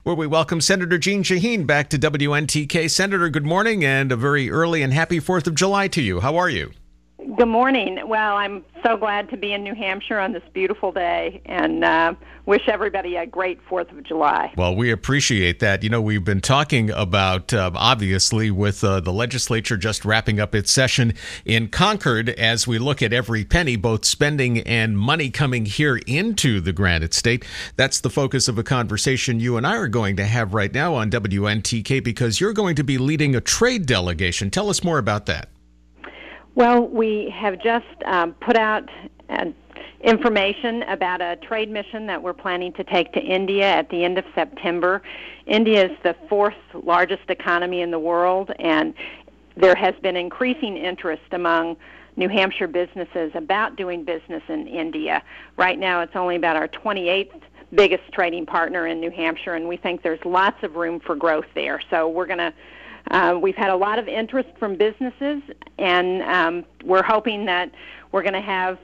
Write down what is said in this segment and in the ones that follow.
Where we welcome Senator Jeanne Shaheen back to WNTK. Senator, good morning and a very early and happy 4th of July to you. How are you? Good morning. Well, I'm so glad to be in New Hampshire on this beautiful day and wish everybody a great 4th of July. Well, we appreciate that. You know, we've been talking about, obviously, with the legislature just wrapping up its session in Concord as we look at every penny, both spending and money coming here into the granite state. That's the focus of a conversation you and I are going to have right now on WNTK because you're going to be leading a trade delegation. Tell us more about that. Well, we have just put out information about a trade mission that we're planning to take to India at the end of September. India is the fourth largest economy in the world, and there has been increasing interest among New Hampshire businesses about doing business in India. Right now, it's only about our 28th biggest trading partner in New Hampshire, and we think there's lots of room for growth there. So we've had a lot of interest from businesses, and we're hoping that we're going to have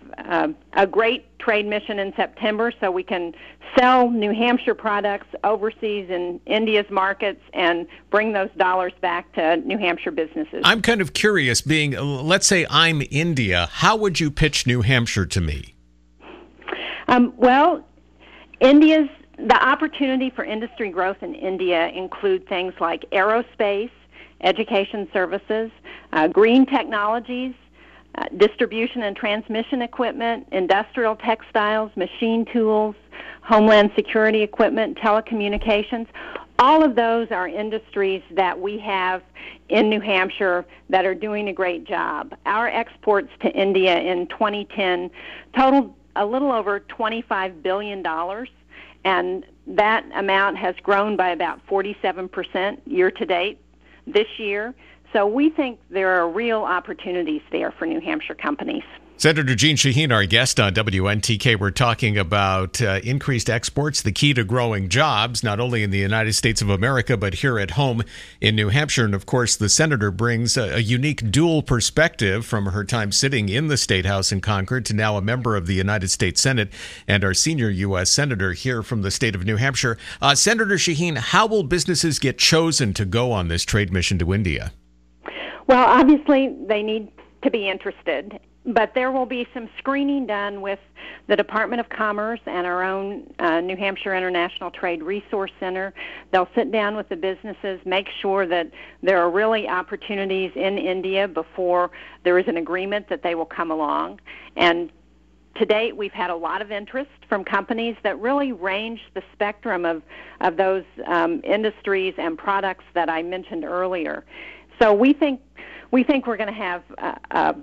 a great trade mission in September so we can sell New Hampshire products overseas in India's markets and bring those dollars back to New Hampshire businesses. I'm kind of curious, let's say I'm India, how would you pitch New Hampshire to me? Well, the opportunity for industry growth in India include things like aerospace, education services, green technologies, distribution and transmission equipment, industrial textiles, machine tools, homeland security equipment, telecommunications. All of those are industries that we have in New Hampshire that are doing a great job. Our exports to India in 2010 totaled a little over $25 billion. And that amount has grown by about 47% year-to-date this year. So we think there are real opportunities there for New Hampshire companies. Senator Jeanne Shaheen, our guest on WNTK, we're talking about increased exports, the key to growing jobs, not only in the United States of America, but here at home in New Hampshire. And, of course, the senator brings a unique dual perspective from her time sitting in the State House in Concord to now a member of the United States Senate and our senior U.S. Senator here from the state of New Hampshire. Senator Shaheen, how will businesses get chosen to go on this trade mission to India? Well, obviously, they need to be interested. But there will be some screening done with the Department of Commerce and our own New Hampshire International Trade Resource Center. They'll sit down with the businesses, make sure that there are really opportunities in India before there is an agreement that they will come along. And to date, we've had a lot of interest from companies that really range the spectrum of those industries and products that I mentioned earlier. So we think we're going to have a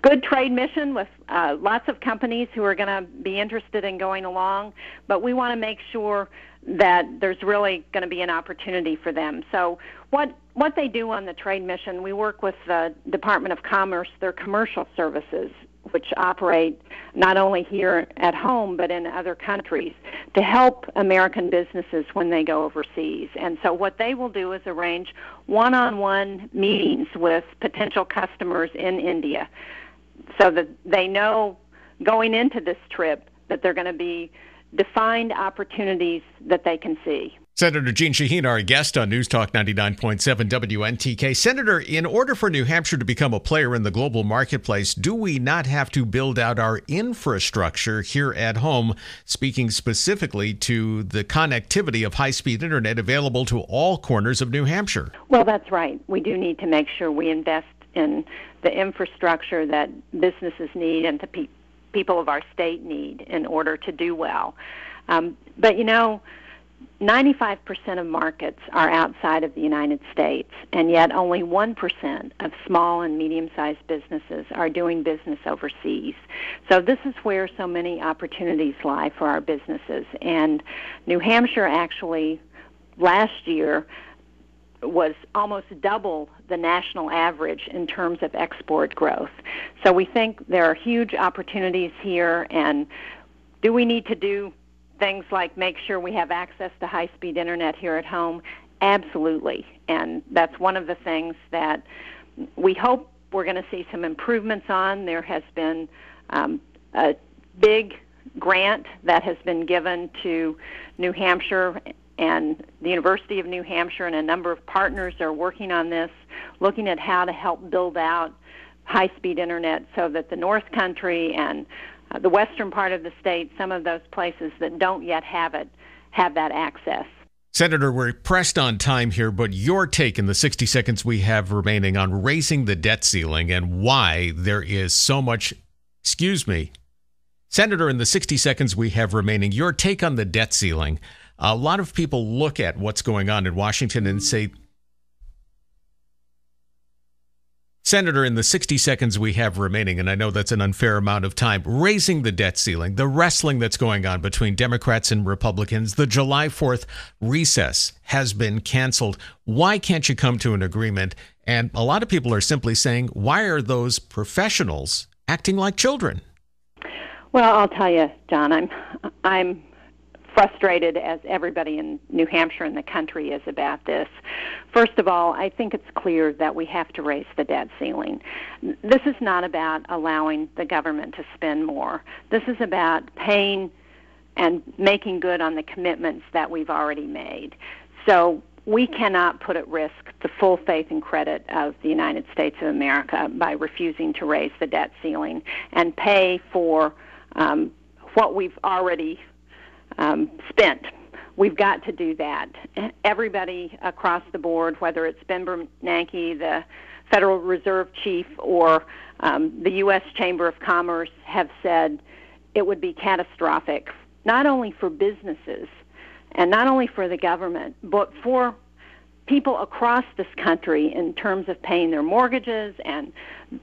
good trade mission with lots of companies who are going to be interested in going along, but we want to make sure that there's really going to be an opportunity for them. So what they do on the trade mission, we work with the Department of Commerce, their commercial services, which operate not only here at home but in other countries to help American businesses when they go overseas. And so what they will do is arrange one-on-one meetings with potential customers in India so that they know going into this trip that there are going to be defined opportunities that they can see. Senator Jeanne Shaheen, our guest on NewsTalk 99.7 WNTK. Senator, in order for New Hampshire to become a player in the global marketplace, do we not have to build out our infrastructure here at home, speaking specifically to the connectivity of high-speed internet available to all corners of New Hampshire? Well, that's right. We do need to make sure we invest in the infrastructure that businesses need and the people of our state need in order to do well. But, 95% of markets are outside of the United States, and yet only 1% of small and medium-sized businesses are doing business overseas. So this is where so many opportunities lie for our businesses. And New Hampshire actually last year was almost double the national average in terms of export growth. So we think there are huge opportunities here, and do we need to do things like make sure we have access to high-speed internet here at home? Absolutely. And that's one of the things that we hope we're going to see some improvements on. There has been a big grant that has been given to New Hampshire and the University of New Hampshire and a number of partners are working on this, looking at how to help build out high-speed internet so that the North Country and the western part of the state, some of those places that don't yet have it, have that access. Senator, we're pressed on time here, but your take in the 60 seconds we have remaining on raising the debt ceiling and why there is so much... Senator, in the 60 seconds we have remaining, your take on the debt ceiling. A lot of people look at what's going on in Washington and say... Senator, in the 60 seconds we have remaining, and I know that's an unfair amount of time, raising the debt ceiling, the wrestling that's going on between Democrats and Republicans, the July 4th recess has been canceled. Why can't you come to an agreement? And a lot of people are simply saying, why are those professionals acting like children? Well, I'll tell you, John, I'm frustrated as everybody in New Hampshire and the country is about this. First of all, I think it's clear that we have to raise the debt ceiling. This is not about allowing the government to spend more. This is about paying and making good on the commitments that we've already made. So we cannot put at risk the full faith and credit of the United States of America by refusing to raise the debt ceiling and pay for what we've already spent. We've got to do that. Everybody across the board, whether it's Ben Bernanke, the Federal Reserve Chief, or the U.S. Chamber of Commerce, have said it would be catastrophic, not only for businesses and not only for the government, but for people across this country in terms of paying their mortgages and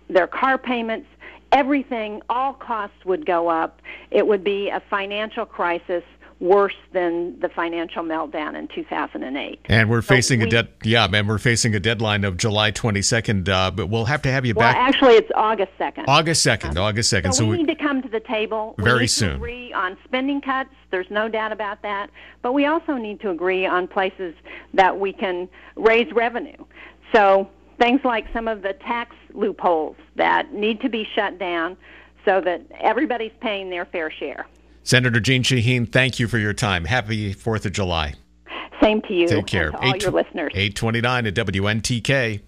their car payments. Everything, all costs would go up. It would be a financial crisis worse than the financial meltdown in 2008. And we're facing we're facing a deadline of July 22nd, but we'll have to have you back. Well, actually, it's August 2nd. August 2nd. So we need to come to the table. Very we need soon. to agree on spending cuts. There's no doubt about that. But we also need to agree on places that we can raise revenue. So things like some of the tax loopholes that need to be shut down so that everybody's paying their fair share. Senator Jean Shaheen, thank you for your time. Happy 4th of July. Same to you. Take care. And to all your listeners. 8:29 at WNTK.